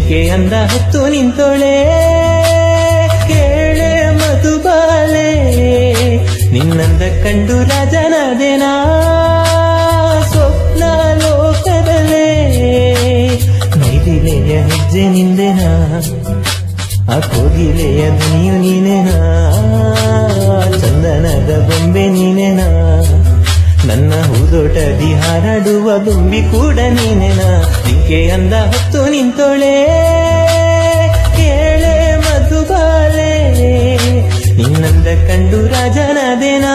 ಜಿಂಕೆ ಅಂದ ಹೊತ್ತು ನಿಂತೊಳೆ ಕೇಳೆ ಮಧುಬಾಲೆ ನಿನ್ನಂದ ಕಂಡು ರಾಜನಾದೆನಾ ಸ್ವಪ್ನ ಲೋಕದಲೇ ಮೈದಿಲೆಯ ಹೆಜ್ಜೆ ನಿಂದೆನಾ ಆ ಕೋಗಿಲೆಯ ಧ್ವನಿಯು ನೀನೇನಾ ಚಂದನದ ಬೊಂಬೆ ನೀನೇನಾ ನನ್ನ ಹೂದೋಟದಿ ಹಾರಾಡುವ ದುಂಬಿ ಕೂಡ ನೀನೇನಾ ಜಿಂಕೆ ಅಂದ ಹೊತ್ತು ನಿಂತೊಳೆ ಕೇಳೆ ಮಧುಬಾಲೆ ನಿನ್ನಂದ ಕಂಡು ರಾಜನಾದೆನಾ